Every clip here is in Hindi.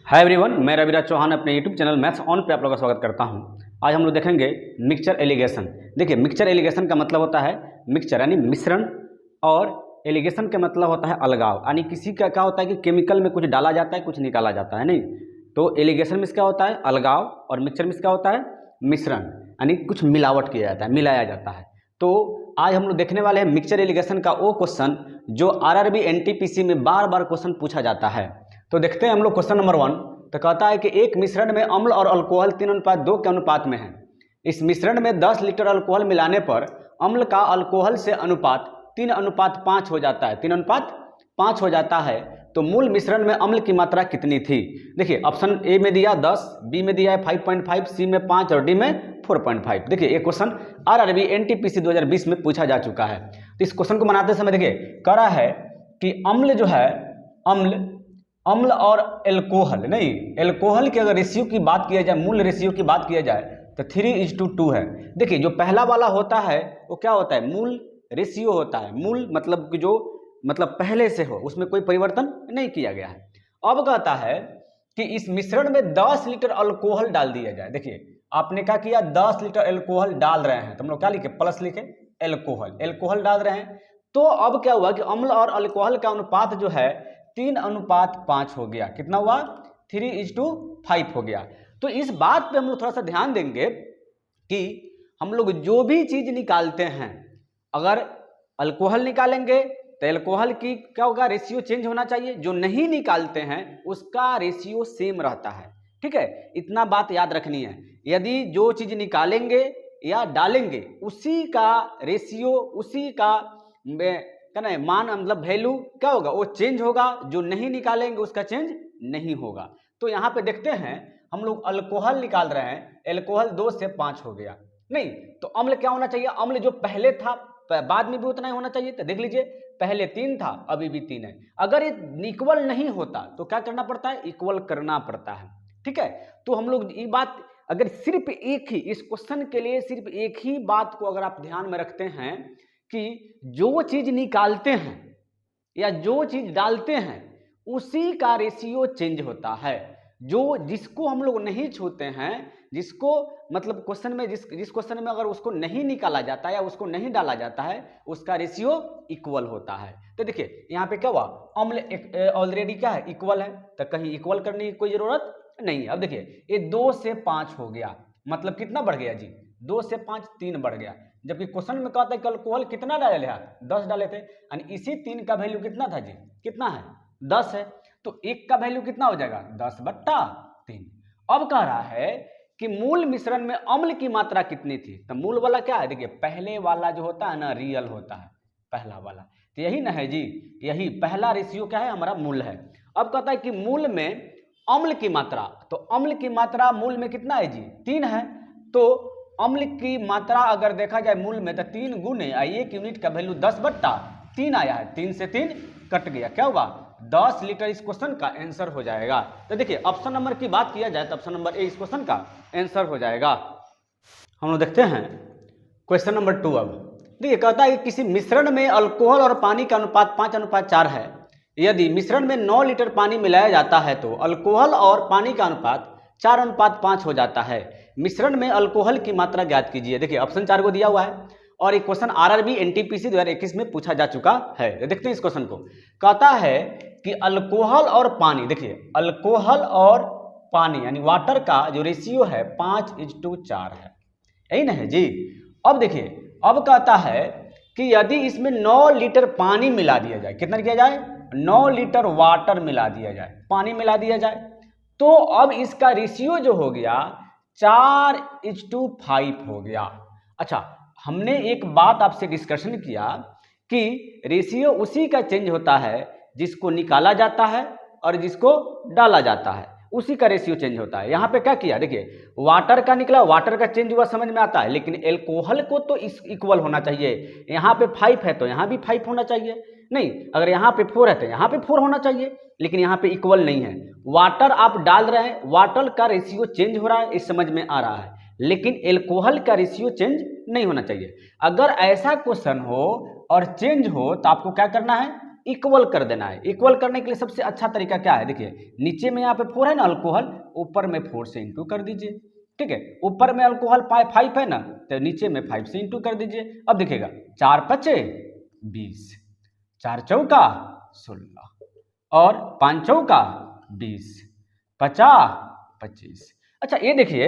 हाय एवरीवन, मैं रविराज चौहान अपने यूट्यूब चैनल मैथ्स ऑन पे आप लोगों का स्वागत करता हूं। आज हम लोग देखेंगे मिक्सचर एलिगेशन। देखिए, मिक्सचर एलिगेशन का मतलब होता है मिक्सचर यानी मिश्रण, और एलिगेशन का मतलब होता है अलगाव। यानी किसी का क्या होता है कि केमिकल में कुछ डाला जाता है, कुछ निकाला जाता है, नहीं। तो एलिगेशन में क्या होता है अलगाव, और मिक्सचर में क्या होता है मिश्रण, यानी कुछ मिलावट किया जाता है, मिलाया जाता है। तो आज हम लोग देखने वाले हैं मिक्सचर एलिगेशन का वो क्वेश्चन जो आरआरबी एनटीपीसी में बार बार क्वेश्चन पूछा जाता है। तो देखते हैं हम लोग क्वेश्चन नंबर 1। तो कहता है कि एक मिश्रण में अम्ल और अल्कोहल 3:2 के अनुपात में है। इस मिश्रण में 10 लीटर अल्कोहल मिलाने पर अम्ल का अल्कोहल से अनुपात 3:5 हो जाता है, 3:5 हो जाता है। तो मूल मिश्रण में अम्ल की मात्रा कितनी थी? देखिए, ऑप्शन ए में दिया 10, बी में दिया है 5.5, सी में 5 और डी में 4.5। देखिए, ये क्वेश्चन आरआरबी एनटीपीसी 2020 में पूछा जा चुका है। तो इस क्वेश्चन को बनाते समय देखिए कह रहा है कि अम्ल जो है अम्ल और एल्कोहल, नहीं, एल्कोहल की अगर रेशियो की बात किया जाए, मूल रेशियो की बात किया जाए तो 3:2 है। देखिए, जो पहला वाला होता है वो क्या होता है, मूल रेशियो होता है। मूल मतलब कि जो मतलब पहले से हो, उसमें कोई परिवर्तन नहीं किया गया है। अब कहता है कि इस मिश्रण में 10 लीटर अल्कोहल डाल दिया जाए। देखिए, आपने क्या किया, 10 लीटर अल्कोहल डाल रहे हैं, तो हम लोग क्या लिखे, प्लस लिखे, एल्कोहल डाल रहे हैं। तो अब क्या हुआ कि अम्ल और अल्कोहल का अनुपात जो है 3:5 हो गया। कितना हुआ? 3:5 हो गया। तो इस बात पे हम लोग थोड़ा सा ध्यान देंगे कि हम लोग जो भी चीज निकालते हैं, अगर अल्कोहल निकालेंगे तो अल्कोहल की क्या होगा, रेशियो चेंज होना चाहिए। जो नहीं निकालते हैं उसका रेशियो सेम रहता है। ठीक है, इतना बात याद रखनी है। यदि जो चीज निकालेंगे या डालेंगे उसी का रेशियो, उसी का कहना है मान, मतलब वैल्यू क्या होगा, वो चेंज होगा। जो नहीं निकालेंगे उसका चेंज नहीं होगा। तो यहाँ पे देखते हैं हम लोग अल्कोहल निकाल रहे हैं, अल्कोहल 2 से 5 हो गया, नहीं। तो अम्ल क्या होना चाहिए, अम्ल जो पहले था बाद में भी उतना ही होना चाहिए। तो देख लीजिए, पहले 3 था, अभी भी 3 है। अगर ये इक्वल नहीं होता तो क्या करना पड़ता है, इक्वल करना पड़ता है। ठीक है, तो हम लोग ये बात, अगर सिर्फ एक ही, इस क्वेश्चन के लिए सिर्फ एक ही बात को अगर आप ध्यान में रखते हैं कि जो चीज निकालते हैं या जो चीज डालते हैं उसी का रेशियो चेंज होता है। जिसको हम लोग नहीं छूते हैं, जिसको मतलब क्वेश्चन में जिस क्वेश्चन में अगर उसको नहीं निकाला जाता है या उसको नहीं डाला जाता है, उसका रेशियो इक्वल होता है। तो देखिए यहाँ पे क्या हुआ, अम्ल ऑलरेडी क्या है, इक्वल है, तो कहीं इक्वल करने की कोई जरूरत नहीं है। अब देखिए ये 2 से 5 हो गया, मतलब कितना बढ़ गया जी, 2 से 5 3 बढ़ गया। जबकि क्वेश्चन में कहता है कि अल्कोहल कितना डाले हैं, 10 डाले थे, यानी इसी 3 का वैल्यू कितना था जी, कितना है, 10 है। तो 1 का वैल्यू कितना हो जाएगा, 10/3। अब कह रहा है कि मूल मिश्रण में अम्ल की मात्रा कितनी थी। तो मूल वाला क्या है, देखिए पहले वाला जो होता है ना, रियल होता है पहला वाला। तो यही ना है जी, यही पहला रेशियो क्या है, हमारा मूल है। अब कहता है कि मूल में अम्ल की मात्रा, तो अम्ल की मात्रा मूल में कितना है जी, 3 है। तो अम्ल की मात्रा अगर देखा जाए मूल में तो 3 गुने 1 यूनिट का वैल्यू 10/3 आया है। 3 से 3 कट गया, क्या हुआ, 10 लीटर इस क्वेश्चन का आंसर हो जाएगा। तो देखिए ऑप्शन नंबर की बात किया जाए तो ऑप्शन नंबर ए इस क्वेश्चन का आंसर हो जाएगा। हम लोग देखते हैं क्वेश्चन नंबर 2। अब देखिए कहता है कि किसी मिश्रण में अल्कोहल और पानी का अनुपात 5:4 है। यदि मिश्रण में 9 लीटर पानी मिलाया जाता है तो अल्कोहल और पानी का अनुपात 4:5 हो जाता है। मिश्रण में अल्कोहल की मात्रा ज्ञात कीजिए। देखिए ऑप्शन 4 को दिया हुआ है और एक क्वेश्चन आरआरबी एनटीपीसी 2021 में पूछा जा चुका है। देखते हैं इस क्वेश्चन को। कहता है कि अल्कोहल और पानी, देखिए अल्कोहल और पानी यानी वाटर का जो रेशियो है 5:4 है, यही ना है जी। अब देखिए, अब कहता है कि यदि इसमें 9 लीटर पानी मिला दिया जाए, कितना किया जाए, 9 लीटर वाटर मिला दिया जाए, पानी मिला दिया जाए, तो अब इसका रेशियो जो हो गया 4:5 हो गया। अच्छा, हमने एक बात आपसे डिस्कशन किया कि रेशियो उसी का चेंज होता है जिसको निकाला जाता है और जिसको डाला जाता है, उसी का रेशियो चेंज होता है। यहाँ पे क्या किया, देखिए वाटर का निकला, वाटर का चेंज हुआ समझ में आता है, लेकिन एल्कोहल को तो इक्वल होना चाहिए। यहाँ पे 5 है तो यहाँ भी 5 होना चाहिए, नहीं, अगर यहाँ पे 4 है तो यहाँ पे 4 होना चाहिए, लेकिन यहाँ पे इक्वल नहीं है। वाटर आप डाल रहे हैं, वाटर का रेशियो चेंज हो रहा है, इस समझ में आ रहा है, लेकिन एल्कोहल का रेशियो चेंज नहीं होना चाहिए। अगर ऐसा क्वेश्चन हो और चेंज हो तो आपको क्या करना है, इक्वल कर देना है। इक्वल करने के लिए सबसे अच्छा तरीका क्या है, देखिए नीचे में यहाँ पे 4 है ना अल्कोहल, ऊपर में 4 से इंटू कर दीजिए, ठीक है। ऊपर में अल्कोहल 5 है ना, तो नीचे में 5 से इंटू कर दीजिए। अब देखिएगा 4 पचे 20, 4 चौका 16 और 5 चौका 20, 50 25। अच्छा ये देखिए,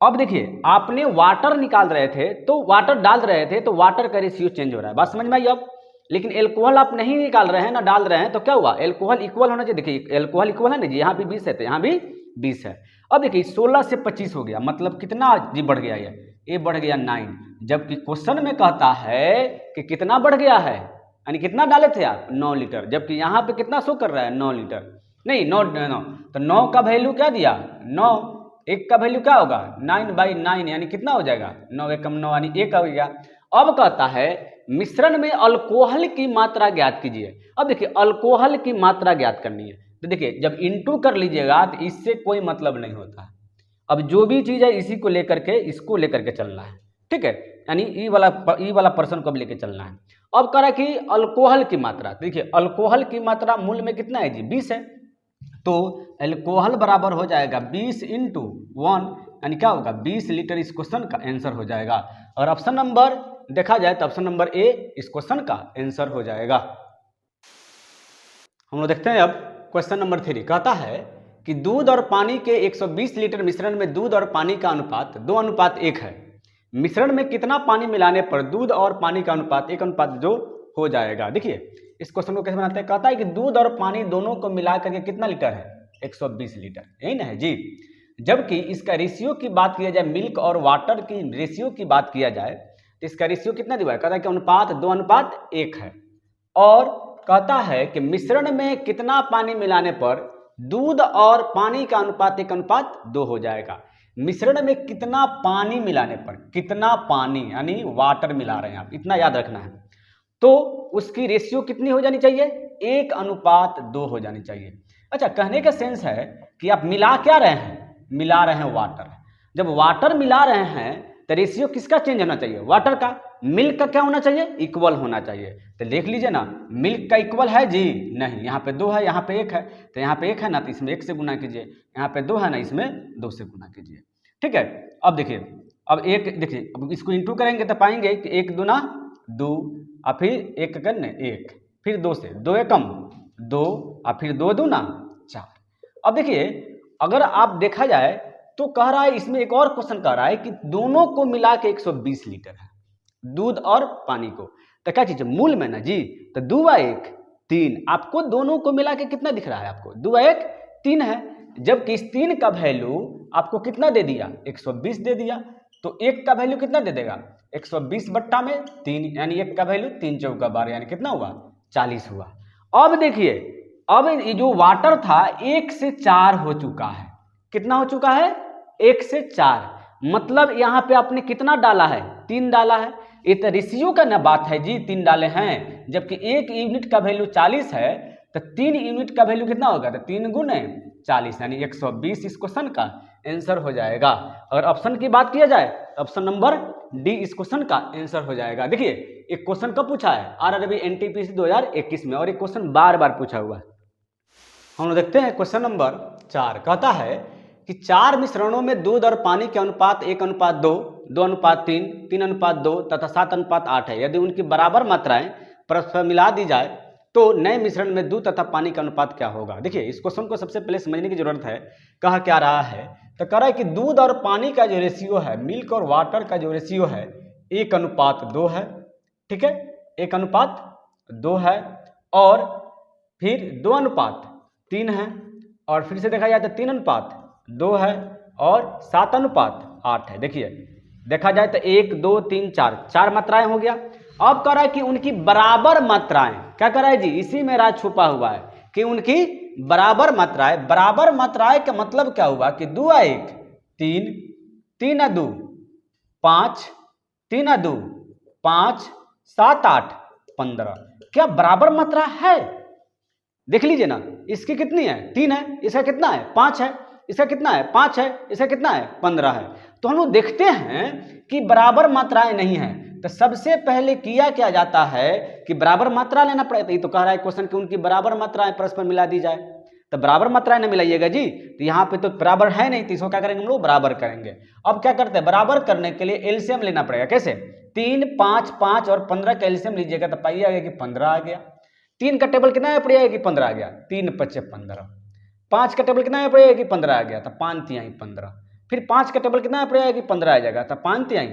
अब देखिए आपने वाटर निकाल रहे थे तो वाटर डाल रहे थे तो वाटर का रेशियो चेंज हो रहा है, बात समझ में आई अब। लेकिन एल्कोहल आप नहीं निकाल रहे हैं ना डाल रहे हैं, तो क्या हुआ, एल्कोहल इक्वल होना चाहिए। देखिए एल्कोहल इक्वल है ना जी, यहाँ भी 20 है तो यहाँ भी 20 है। अब देखिए 16 से 25 हो गया, मतलब कितना जी बढ़ गया, ये बढ़ गया 9। जबकि क्वेश्चन में कहता है कि कितना बढ़ गया है, यानी कितना डाले थे आप 9 लीटर, जबकि यहाँ पे कितना शो कर रहा है 9 लीटर, नहीं 9 तो 9 का वैल्यू क्या दिया 9, 1 का वैल्यू क्या होगा 9/9, यानी कितना हो जाएगा 9 एकम 9 यानी 1 हो गया। अब कहता है मिश्रण में अल्कोहल की मात्रा ज्ञात कीजिए। अब देखिए अल्कोहल की मात्रा ज्ञात करनी है, तो देखिए जब इंटू कर लीजिएगा तो इससे कोई मतलब नहीं होता। अब जो भी चीज़ है इसी को लेकर के, इसको लेकर के चलना है, ठीक है, यानी ई वाला पर्सन को भी लेकर चलना है। अब कह रहा है कि अल्कोहल की मात्रा, देखिए अल्कोहल की मात्रा मूल में कितना है जी 20 है, तो अल्कोहल बराबर हो जाएगा 20 इंटू 1, यानी क्या होगा 20 लीटर इस क्वेश्चन का आंसर हो जाएगा। और ऑप्शन नंबर देखा जाए तो ऑप्शन नंबर ए इस क्वेश्चन का आंसर हो जाएगा। हम लोग देखते हैं अब क्वेश्चन नंबर 3, कहता है कि दूध और पानी के 120 लीटर मिश्रण में दूध और पानी का अनुपात 2:1 है। मिश्रण में कितना पानी मिलाने पर दूध और पानी का अनुपात 1:2 हो जाएगा। देखिए इस क्वेश्चन को कैसे बनाते हैं, कहता है कि दूध और पानी दोनों को मिला करके कितना लीटर है 120 लीटर, यही ना है जी। जबकि इसका रेशियो की बात किया जाए, मिल्क और वाटर की रेशियो की बात किया जाए तो इसका रेशियो कितना दिया है, कहता है कि अनुपात 2:1 है। और कहता है कि मिश्रण में कितना पानी मिलाने पर दूध और पानी का अनुपात 1:2 हो जाएगा। मिश्रण में कितना पानी मिलाने पर, कितना पानी यानी वाटर मिला रहे हैं आप, इतना याद रखना है, तो उसकी रेशियो कितनी हो जानी चाहिए 1:2 हो जानी चाहिए। अच्छा कहने का सेंस है कि आप मिला क्या रहे हैं, मिला रहे हैं वाटर। जब वाटर मिला रहे हैं तो रेशियो किसका चेंज होना चाहिए, वाटर का। मिल्क का क्या होना चाहिए, इक्वल होना चाहिए। तो देख लीजिए ना, मिल्क का इक्वल है जी नहीं, यहाँ पे 2 है यहाँ पे 1 है, तो यहाँ पे 1 है ना तो इसमें 1 से गुना कीजिए, यहाँ पे 2 है ना इसमें 2 से गुना कीजिए, ठीक है। अब देखिए, अब एक देखिए, अब इसको इंटू करेंगे तो पाएंगे कि 1 दूना 2 और फिर 1 करने 1, फिर 2 से 2 एकम 2 और फिर 2 दूना 4। अब देखिए अगर आप देखा जाए तो कह रहा है, इसमें एक और क्वेश्चन कह रहा है कि दोनों को मिला के 120 लीटर है, दूध और पानी को। तो क्या चीज मूल में ना जी, तो 2/1 3, आपको दोनों को मिला के कितना दिख रहा है, आपको 2/1 3 है। जबकि इस 3 का वैल्यू आपको कितना दे दिया 120 दे दिया, तो 1 का वैल्यू कितना दे देगा 120/3, यानी 1 का वैल्यू 3 चौका 12, यानी कितना हुआ 40 हुआ। अब देखिए, अब ये जो वाटर था 1 से 4 हो चुका है, कितना हो चुका है 1 से 4, मतलब यहाँ पे आपने कितना डाला है 3 डाला है। ये तो रेशियो का ना बात है जी, 3 डाले हैं, जबकि 1 यूनिट का वैल्यू 40 है तो 3 यूनिट का वैल्यू कितना होगा, तो 3 गुने 40 यानी 120 इस क्वेश्चन का आंसर हो जाएगा। अगर ऑप्शन की बात किया जाए तो ऑप्शन नंबर डी इस क्वेश्चन का आंसर हो जाएगा। देखिए एक क्वेश्चन कब पूछा है, आरआरबी एनटीपीसी 2021 में, और एक क्वेश्चन बार बार पूछा हुआ है। हम लोग देखते हैं क्वेश्चन नंबर 4, कहता है कि 4 मिश्रणों में दूध और पानी के अनुपात 1:2, 2:3, 3:2 तथा 7:8 है। यदि उनकी बराबर मात्राएं परस्पर मिला दी जाए तो नए मिश्रण में दूध तथा पानी का अनुपात क्या होगा। देखिए इस क्वेश्चन को सबसे पहले समझने की जरूरत है, कहा क्या रहा है, तो कह रहा है कि दूध और पानी का जो रेशियो है, मिल्क और वाटर का जो रेशियो है 1:2 है, ठीक है, 1:2 है, और फिर 2:3 है, और फिर से देखा जाए तो 3:2 है, और 7:8 है। देखिए देखा जाए तो 1 2 3 4 मात्राएं हो गया। अब कह रहा है कि उनकी बराबर मात्राएं, क्या कह रहा है जी, इसी में राज छुपा हुआ है कि उनकी बराबर मात्राएं। बराबर मात्राएं का मतलब क्या हुआ कि 2:1 3, 3:2 5, 3:2 5, 7 8 15, क्या बराबर मात्रा है। देख लीजिए ना, इसकी कितनी है 3 है, इसका कितना है 5 है, इसका कितना है 5 है, इसका कितना है 15 है। तो हम लोग देखते हैं कि बराबर मात्राएं नहीं है, तो सबसे पहले किया क्या जाता है कि बराबर मात्रा लेना पड़ेगा। ये तो कह रहा है क्वेश्चन कि उनकी बराबर मात्राएं परस्पर मिला दी जाए, तो बराबर मात्राएं ना मिलाइएगा जी, तो यहाँ पे तो बराबर है नहीं, तो इसको क्या करेंगे हम लोग, बराबर करेंगे। अब क्या करते हैं, बराबर करने के लिए एलसीएम लेना पड़ेगा। कैसे, 3, 5, 5 और 15 का एलसीएम लीजिएगा तो पाइए आ गया कि 15 आ गया। 3 का टेबल कितना है, पड़ेगा कि 15 आ गया, 3 पच्चे 15। 5 का टेबल कितना है, पड़ेगा कि 15 आ गया, तो 5 तिहाई 15। फिर 5 का टेबल कितना है, पड़ेगा कि 15 आ जाएगा, तो 5 तिहाई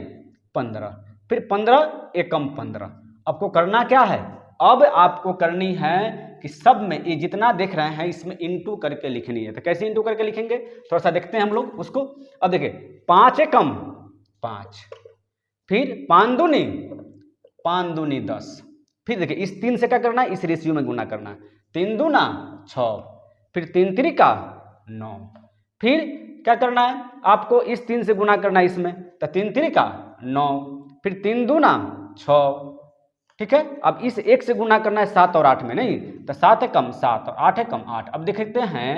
15। फिर 15 एकम 15। आपको करना क्या है, अब आपको करनी है कि सब में ये जितना देख रहे हैं इसमें इंटू करके लिखनी है। तो कैसे इंटू करके लिखेंगे, थोड़ा सा देखते हैं हम लोग उसको। अब देखिए 5 एकम 5, फिर 5 दूनी 5 दूनी 10। फिर देखिए इस 3 से क्या करना है, इस रेशियो में गुना करना है। 3 दूना 6, फिर 3 त्रिका 9। फिर क्या करना है, आपको इस 3 से गुना करना है इसमें, तो 3 त्रिका 9, फिर 3 दूना 6। ठीक है, अब इस 1 से गुना करना है 7 और 8 में, नहीं तो 7 एकम 7 और 8 एकम 8। अब देखते हैं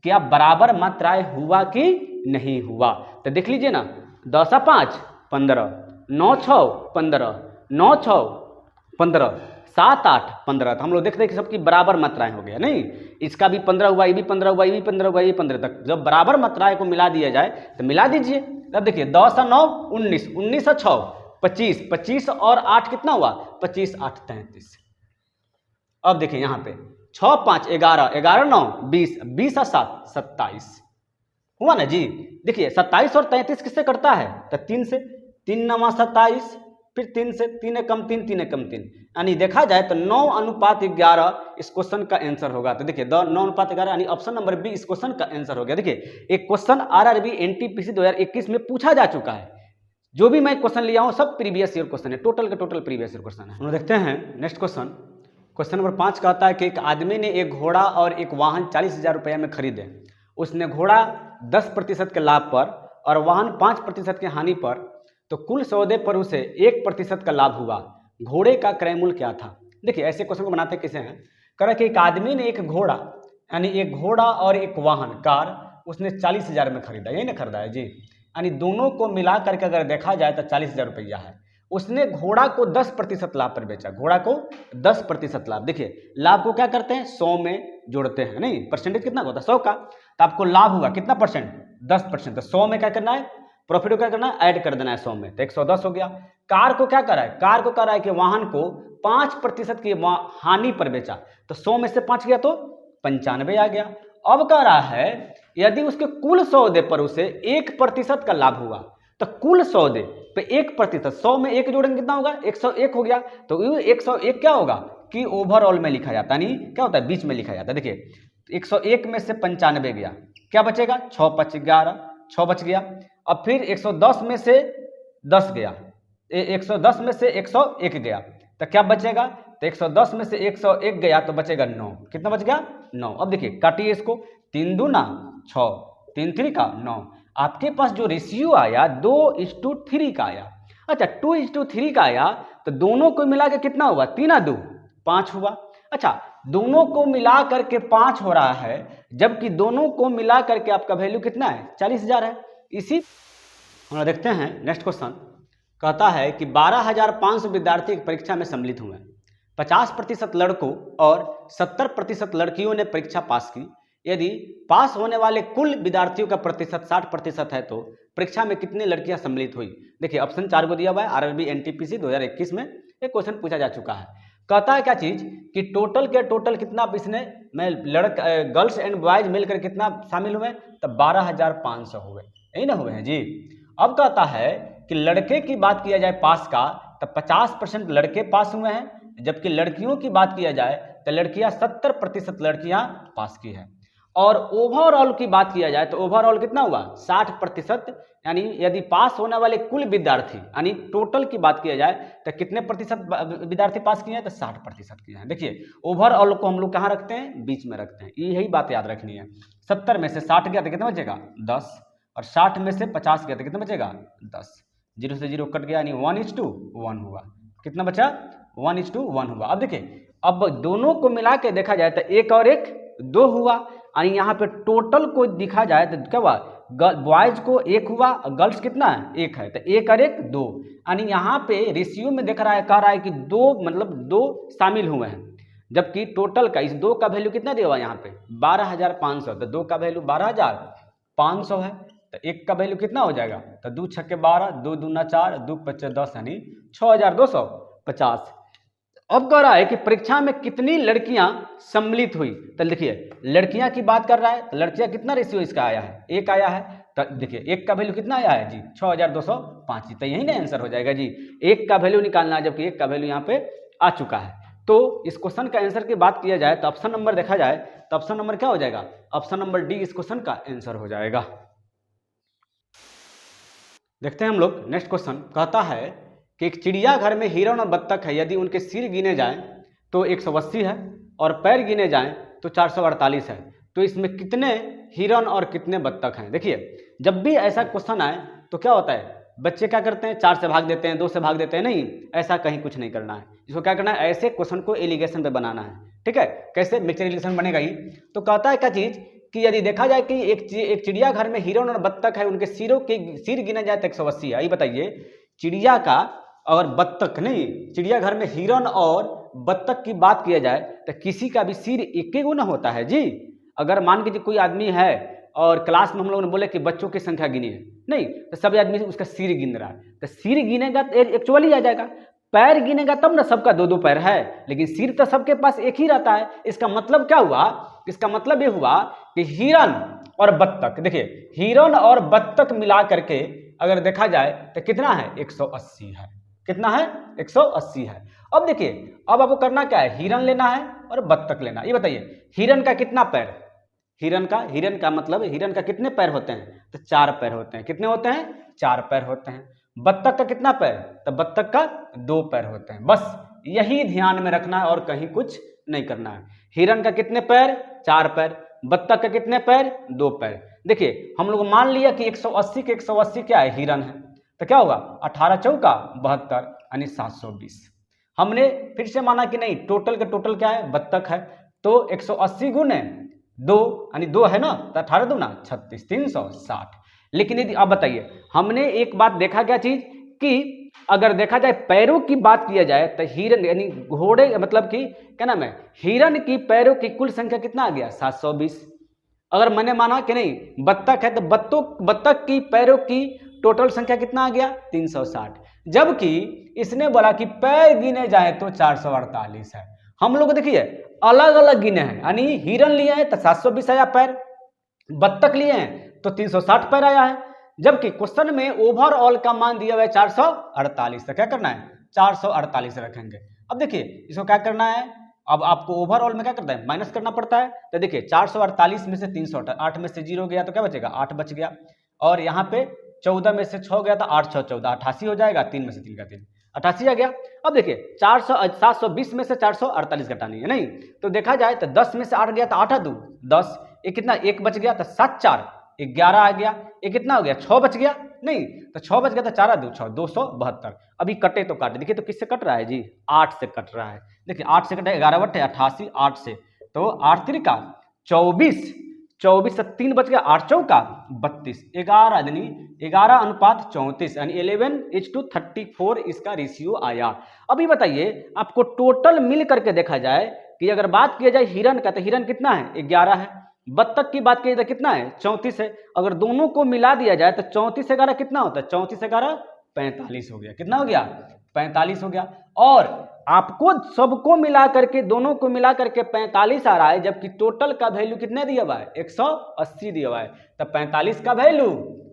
कि अब बराबर मात्राएं हुआ कि नहीं हुआ, तो देख लीजिए ना, 10 5 15, 9 6 15, 9 6 15, 7 8 15। तो हम लोग देखते हैं कि सबकी बराबर मात्राएं हो गया, नहीं इसका भी 15 हुआ, ये भी 15 हुआ, ये भी 15 हुआ, ये 15 तक जब बराबर मात्राएं को मिला दिया जाए तो मिला दीजिए। अब देखिए 10 और 9 19, 19 और 6 25, 25 और 8 कितना हुआ, 25 8 33। अब देखिए यहाँ पे 6 5 11, 11 9 20, 20 और 7 27 हुआ ना जी। देखिए 27 और 33 किससे करता है, तो 3 से, 3 9 27, फिर 3 से, 3 एकम 3, 3 एकम 3, यानी देखा जाए तो 9:11 इस क्वेश्चन का आंसर होगा। तो देखिए 9:11 यानी ऑप्शन नंबर बी इस क्वेश्चन का आंसर हो गया। देखिए एक क्वेश्चन आरआरबी एनटीपीसी 2021 में पूछा जा चुका है, जो भी मैं क्वेश्चन लिया हूं सब प्रीवियस ईयर क्वेश्चन है, टोटल का टोटल प्रीवियस ईयर क्वेश्चन है। हम देखते हैं नेक्स्ट क्वेश्चन। क्वेश्चन नंबर 5 कहता है कि एक आदमी ने एक घोड़ा और एक वाहन 40,000 रुपये में खरीदे। उसने घोड़ा 10% के लाभ पर और वाहन 5% की हानि पर, तो कुल सौदे पर उसे 1% का लाभ हुआ। घोड़े का क्रय मूल्य क्या था। देखिए ऐसे क्वेश्चन को बनाते कैसे हैं, कह रहा है कि एक आदमी ने एक घोड़ा, यानी एक घोड़ा और एक वाहन कार उसने 40,000 में खरीदा, यही ना खरीदा है जी, यानी दोनों को मिला करके अगर देखा जाए तो 40,000 रुपया है। उसने घोड़ा को 10% लाभ पर बेचा, घोड़ा को 10% लाभ। देखिए लाभ को क्या करते हैं, 100 में जोड़ते हैं, नहीं परसेंटेज कितना होता है 100 का, तो आपको लाभ हुआ कितना परसेंट, 10%। तो 100 में क्या करना है, प्रॉफिट को क्या करना है, ऐड कर देना है 100 में, तो 110 हो गया। कार को क्या कर रहा है, कार को कह रहा है कि वाहन को 5% की हानि पर बेचा, तो 100 में से 5 गया तो 95 आ गया। अब कह रहा है यदि उसके कुल सौदे पर उसे 1% का लाभ हुआ, तो कुल सौदे पे 1%, 100 में 1 जोड़ेंगे कितना होगा, 101 हो गया। तो 101 क्या होगा कि ओवरऑल में लिखा जाता है, नहीं क्या होता है, बीच में लिखा जाता है। देखिए 101 में से 95 गया, क्या बचेगा, 6 5 11, 6 बच गया। अब फिर 110 में से 10 गया, 110 में से 101 गया, तो क्या बचेगा, तो 110 में से 101 गया तो बचेगा 9, कितना बच गया 9। अब देखिए काटिए इसको, 3 दूना 6, 3 3 का 9, आपके पास जो रेशियो आया 2:3 का आया। अच्छा 2:3 का आया तो दोनों को मिला के कितना हुआ, 3 2 5 हुआ। अच्छा दोनों को मिला करके 5 हो रहा है, जबकि दोनों को मिला करके आपका वैल्यू कितना है, 40,000 है। इसी हम देखते हैं नेक्स्ट क्वेश्चन, कहता है कि 12,500 विद्यार्थी परीक्षा में सम्मिलित हुए। 50% लड़कों और 70% लड़कियों ने परीक्षा पास की। यदि पास होने वाले कुल विद्यार्थियों का प्रतिशत 60% है तो परीक्षा में कितनी लड़कियां सम्मिलित हुई। देखिए ऑप्शन 4 को दिया हुआ है, आरआरबी एनटीपीसी 2021 में एक क्वेश्चन पूछा जा चुका है। कहता है क्या चीज कि टोटल के टोटल कितना इसने में गर्ल्स एंड बॉयज मिलकर कितना शामिल हुए, तो 12,500 हुए, यही ना हुए हैं जी। अब कहता है कि लड़के की बात किया जाए पास का, तो 50% लड़के पास हुए हैं, जबकि लड़कियों की बात किया जाए तो लड़कियां 70% लड़कियां पास की है। और ओवरऑल की बात किया जाए तो ओवरऑल कितना हुआ, 60%, यानी यदि पास होने वाले कुल विद्यार्थी यानी टोटल की बात किया जाए तो कितने प्रतिशत विद्यार्थी पास किए हैं, तो 60% किए हैं। देखिए ओवरऑल को हम लोग कहाँ रखते हैं, बीच में रखते हैं, यही बात याद रखनी है। 70 में से 60 गया तो कितना बचेगा 10, और 60 में से 50 गया तो कितना बचेगा 10, 0 से 0 कट गया, यानी 1:1 हुआ। कितना बचा, 1:1 हुआ। अब देखिए अब दोनों को मिला के देखा जाए तो 1 और 1 2 हुआ, यानी यहाँ पे टोटल को दिखा जाए तो क्या हुआ बॉयज को एक हुआ और गर्ल्स कितना है, एक है, तो एक और एक दो, यानी यहाँ पे रेशियो में देख रहा है, कह रहा है कि दो मतलब दो शामिल हुए हैं, जबकि टोटल का इस दो का वैल्यू कितना दिया हुआ है यहाँ पे 12,500, तो दो का वैल्यू 12,500 है, तो एक का वैल्यू कितना हो जाएगा, तो 2 छक्के 12, 2 दूना 4, 2 पच्चे 10 यानी 6,250। अब कह रहा है कि परीक्षा में कितनी लड़कियां सम्मिलित हुई, तो देखिए लड़कियां की बात कर रहा है, तो लड़कियां कितना रेशियो इसका आया है, एक आया है, तो देखिए एक का वैल्यू कितना आया है जी 6,205, तो यही ना आंसर हो जाएगा जी, एक का वैल्यू निकालना है, जबकि एक का वैल्यू यहाँ पे आ चुका है। तो इस क्वेश्चन का आंसर की बात किया जाए तो ऑप्शन नंबर देखा जाए तो ऑप्शन नंबर क्या हो जाएगा, ऑप्शन नंबर डी इस क्वेश्चन का आंसर हो जाएगा। देखते हैं हम लोग नेक्स्ट क्वेश्चन, कहता है कि एक चिड़ियाघर में हिरण और बत्तख है, यदि उनके सिर गिने जाएं तो 180 है और पैर गिने जाएं तो 448 है, तो इसमें कितने हिरण और कितने बत्तख हैं। देखिए जब भी ऐसा क्वेश्चन आए तो क्या होता है, बच्चे क्या करते हैं, 4 से भाग देते हैं, 2 से भाग देते हैं, नहीं ऐसा कहीं कुछ नहीं करना है, इसको क्या करना है, ऐसे क्वेश्चन को एलिगेशन पे बनाना है, ठीक है। कैसे मिक्सचर एलिगेशन बनेगा ही, तो कहता है क्या चीज कि यदि देखा जाए कि एक चिड़ियाघर में हिरण और बत्तख है, उनके सिर गिने जाए तो 180 है। ये बताइए चिड़िया का और बत्तख, नहीं चिड़ियाघर में हिरण और बत्तख की बात किया जाए तो किसी का भी सिर एक ही गुना होता है जी। अगर मान के कोई आदमी है और क्लास में हम लोगों ने बोले कि बच्चों की संख्या गिनी है, नहीं तो सभी आदमी उसका सिर गिन रहा है, तो सिर गिनेगा तो एक्चुअली आ जाएगा, पैर गिनेगा तब ना, सबका 2-2 पैर है लेकिन सिर तो सबके पास एक ही रहता है। इसका मतलब क्या हुआ, इसका मतलब ये हुआ कि हिरण और बत्तख, देखिए हिरण और बत्तख मिला करके अगर देखा जाए तो कितना है 180 है, कितना है 180 है। अब देखिए अब आपको करना क्या है, हिरण लेना है और बत्तख लेना है। ये बताइए हिरण का कितना पैर, हिरण का मतलब हिरण का कितने पैर होते हैं, तो 4 पैर होते हैं, कितने होते हैं 4 पैर होते हैं। बत्तख का कितना पैर, तो बत्तख का 2 पैर होते हैं, बस यही ध्यान में रखना है और कहीं कुछ नहीं करना है। हिरण का कितने पैर, 4 पैर, बत्तख का कितने पैर, 2 पैर। देखिए हम लोग मान लिया कि 180 के 180 क्या है, हिरण है, तो क्या होगा 18 चौका 72 यानी 720। हमने फिर से माना कि नहीं टोटल का टोटल क्या है, बत्तख है, तो 180 गुने 2 यानी 2 है ना, तो 18 दूना 36, 360। लेकिन यदि अब बताइए हमने एक बात देखा क्या चीज कि अगर देखा जाए पैरों की बात किया जाए तो हिरण यानी घोड़े मतलब कि क्या नाम है, हिरण की पैरों की कुल संख्या कितना आ गया 720। अगर मैंने माना कि नहीं बत्तख है तो बत्तख की पैरों की टोटल संख्या कितना आ गया 360, जबकि इसने बोला कि पैर गिने जाए तो 448 है। हम लोग देखिए अलग अलग गिने हैं, यानी हिरण लिए हैं तो 720 आया पैर, बत्तख लिए हैं तो 360 पैर आया है, जबकि क्वेश्चन में ओवरऑल का मान दिया हुआ है 448, तो क्या करना है 448 रखेंगे। अब देखिए इसको क्या करना है, अब आपको ओवरऑल में क्या करता है माइनस करना पड़ता है, तो देखिए 448 में से 308 में से 0 गया तो क्या बचेगा 8 बच गया, और यहाँ पे 14 में से 6 गया तो 8 6 14 88 हो जाएगा, 3 में से 3 का 3 88 आ गया। अब देखिए 720 में से 448 घटानी है, नहीं तो देखा जाए तो 10 में से 8 गया तो 8 2 10, ये कितना 1 बच गया तो 7 4 11 आ गया, ये कितना हो गया 6 बच गया, नहीं तो 6 बच गया तो 4 2 6 272। अभी कटे तो काटे, देखिए तो किससे कट रहा है जी 8 से कट रहा है, देखिए 8 से कटे 11 बटे 88 8 से, तो 8 3 का 24, 24 से 3 बच गया 8 चौका 32, 11 यानी 11:34 यानी 11:34 इसका रेशियो आया। अभी बताइए आपको टोटल मिल करके देखा जाए कि अगर बात किया जाए हिरण का तो हिरण कितना है 11 है, बत्तख की बात की जाए तो कितना है 34 है, अगर दोनों को मिला दिया जाए तो 34 11 कितना होता है 34 11 45 हो गया, कितना हो गया 45 हो गया। और आपको सबको मिला करके दोनों को मिला करके 45 आ रहा है, जबकि टोटल का वैल्यू कितने दिया हुआ है 180 दिया हुआ है, तब 45 का वैल्यू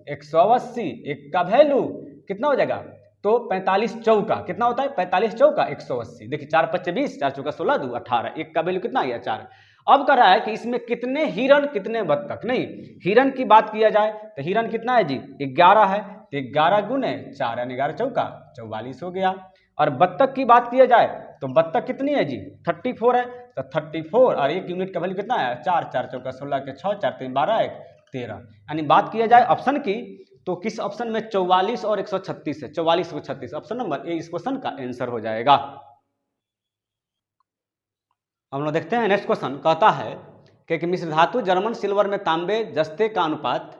180, एक का वैल्यू कितना हो जाएगा, तो 45 चौका कितना होता है 45 चौका 180, देखिए 4 5 20 4 चौका 16 2 18, एक का वैल्यू कितना आ गया 4। अब कर रहा है कि इसमें कितने हिरण कितने बत्तख, नहीं हिरण की बात किया जाए तो हिरण कितना है जी 11 है, तो 11 गुने 4 यानी 11 चौका 44 हो गया। और बत्तख की बात किया जाए तो बत्तख कितनी है जी 34 है, तो 34 और एक यूनिट का वैल्यू कितना है 4 4 चौका 16 के 6 4 3 12 1 13, यानी बात किया जाए ऑप्शन की तो किस ऑप्शन में 44 और 136 है, 44 और 36 ऑप्शन नंबर ए इस क्वेश्चन का आंसर हो जाएगा। हम लोग देखते हैं नेक्स्ट क्वेश्चन, कहता है कि मिश्र धातु जर्मन सिल्वर में तांबे जस्ते का अनुपात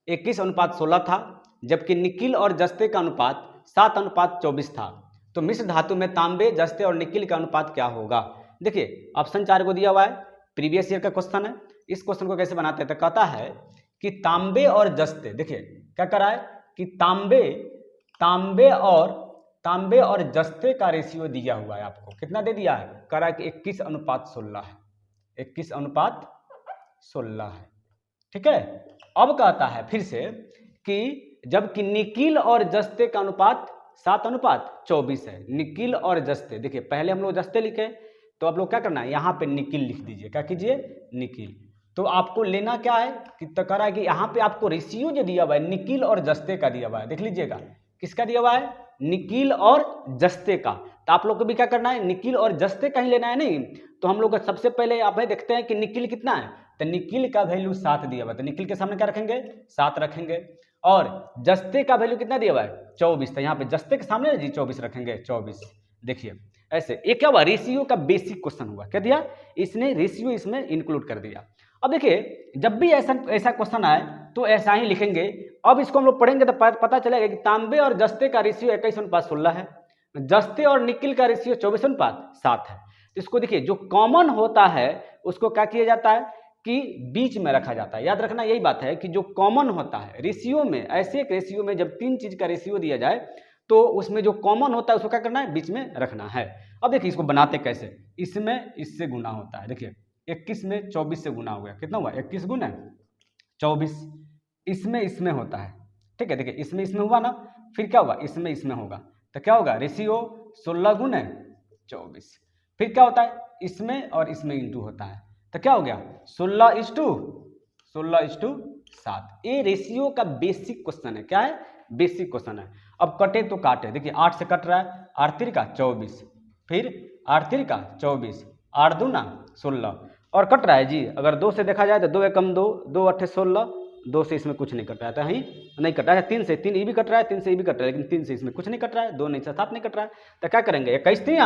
21:16 था, जबकि निकिल और जस्ते का अनुपात 7:24 था। तो मिश्र धातु में तांबे, जस्ते और निकिल का अनुपात क्या होगा? देखिए ऑप्शन 4 को दिया हुआ है, प्रीवियस ईयर का क्वेश्चन है। इस क्वेश्चन को कैसे बनाते हैं? तो कहता है कि तांबे और जस्ते, देखिए क्या कर रहा है कि तांबे और जस्ते का रेशियो दिया हुआ है आपको। कितना दे दिया है? कह रहा है कि 21:16 है, 21:16 है। ठीक है। अब कहता है फिर से कि जबकि निकिल और जस्ते का अनुपात 7:24 है। निकिल और जस्ते, देखिए पहले हम लोग जस्ते लिखे, तो आप लोग क्या करना है, यहाँ पे निकिल लिख दीजिए। क्या कीजिए? निकिल। तो आपको लेना क्या है कि तो कह रहा है कि यहाँ पे आपको रेशियो जो दिया हुआ है निकिल और जस्ते का दिया हुआ है, देख लीजिएगा किसका दिया हुआ है? निकिल और जस्ते का। तो आप लोग को भी क्या करना है? निकिल और जस्ते का ही लेना है। नहीं तो हम लोग सबसे पहले आप देखते हैं कि निकिल कितना है, तो निकिल का वैल्यू 7 दिया हुआ है, तो निकिल के सामने क्या रखेंगे? 7 रखेंगे। और जस्ते का वैल्यू कितना दिया हुआ है? 24, तो यहाँ पे जस्ते के सामने जी 24 रखेंगे, 24। देखिए ऐसे ये क्या हुआ? रेशियो का बेसिक क्वेश्चन हुआ। क्या दिया? इसने रेशियो इसमें इंक्लूड कर दिया। अब देखिए जब भी ऐसा क्वेश्चन आए तो ऐसा ही लिखेंगे। अब इसको हम लोग पढ़ेंगे तो पता चलेगा कि तांबे और जस्ते का रेशियो 21:16 है, जस्ते और निकिल का रेशियो 24:7 है। तो इसको देखिए जो कॉमन होता है उसको क्या किया जाता है कि बीच में रखा जाता है। याद रखना यही बात है कि जो कॉमन होता है रेशियो में, ऐसे एक रेशियो में जब 3 चीज का रेशियो दिया जाए तो उसमें जो कॉमन होता है उसको क्या करना है? बीच में रखना है। अब देखिए इसको बनाते कैसे? इसमें इससे गुना होता है। देखिए 21 में 24 से गुना हो गया, कितना हुआ? 21 गुना 24। इसमें होता है। ठीक है, देखिए इसमें हुआ ना, फिर क्या हुआ? इसमें होगा, तो क्या होगा? रेशियो 16 गुना 24। फिर क्या होता है? इसमें और इसमें इंटू होता है, तो क्या हो गया? 16:7। ये रेशियो का बेसिक क्वेश्चन है। क्या है? बेसिक क्वेश्चन है। अब कटे तो काटे, देखिए 8 से कट रहा है, 8 3 का 24, फिर 8 3 का 24, 8 2 16, और कट रहा है जी। अगर 2 से देखा जाए तो 2 एकम 2, 2 8 16, 2 से इसमें कुछ नहीं कट रहा है, तो यहीं नहीं कट रहा है। 3 से 3 ये भी कट रहा है, 3 से ये भी कट रहा है, लेकिन 3 से इसमें कुछ नहीं कट रहा है, 2 नहीं से 7 नहीं कट रहा है, तो क्या करेंगे? 21 3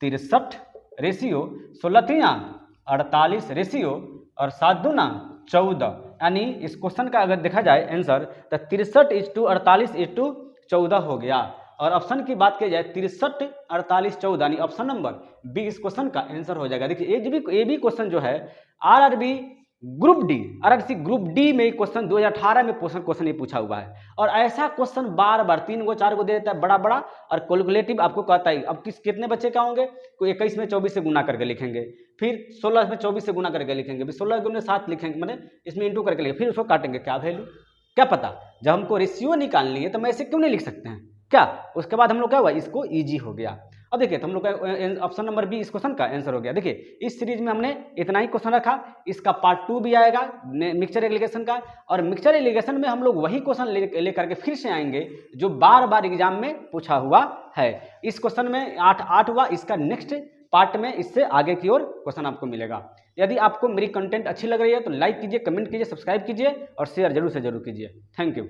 63 रेशियो, 16 3 48 रेशियो, और 7 2 14। यानी इस क्वेश्चन का अगर देखा जाए आंसर तो 63:48:14 हो गया। और ऑप्शन की बात की जाए 63:48:14 यानी ऑप्शन नंबर बी इस क्वेश्चन का आंसर हो जाएगा। देखिए ये भी क्वेश्चन जो है आरआरबी ग्रुप डी में क्वेश्चन 2018 में क्वेश्चन ये पूछा हुआ है। और ऐसा क्वेश्चन बार बार 3 गो 4 गो दे देता है बड़ा बड़ा, और कैलकुलेटिव आपको कहता है अब कितने बच्चे का होंगे? कोई 21 में 24 से गुना करके लिखेंगे, फिर 16 में 24 से गुना करके लिखेंगे, फिर 16 गुना 7 लिखेंगे, मतलब इसमें इंटू करके लिखेंगे, फिर उसको काटेंगे। क्या वैल्यू? क्या पता, जब हमको रेशियो निकालनी है तो हम ऐसे क्यों नहीं लिख सकते हैं क्या? उसके बाद हम लोग क्या हुआ? इसको ईजी हो गया। अब देखिए तो हम लोग का ऑप्शन नंबर बी इस क्वेश्चन का आंसर हो गया। देखिए इस सीरीज में हमने इतना ही क्वेश्चन रखा, इसका पार्ट 2 भी आएगा मिक्सचर एलिगेशन का, और मिक्सचर एलिगेशन में हम लोग वही क्वेश्चन लेकर के फिर से आएंगे जो बार बार एग्जाम में पूछा हुआ है। इस क्वेश्चन में 8 हुआ, इसका नेक्स्ट पार्ट में इससे आगे की ओर क्वेश्चन आपको मिलेगा। यदि आपको मेरी कंटेंट अच्छी लग रही है तो लाइक कीजिए, कमेंट कीजिए, सब्सक्राइब कीजिए और शेयर जरूर से जरूर कीजिए। Thank you.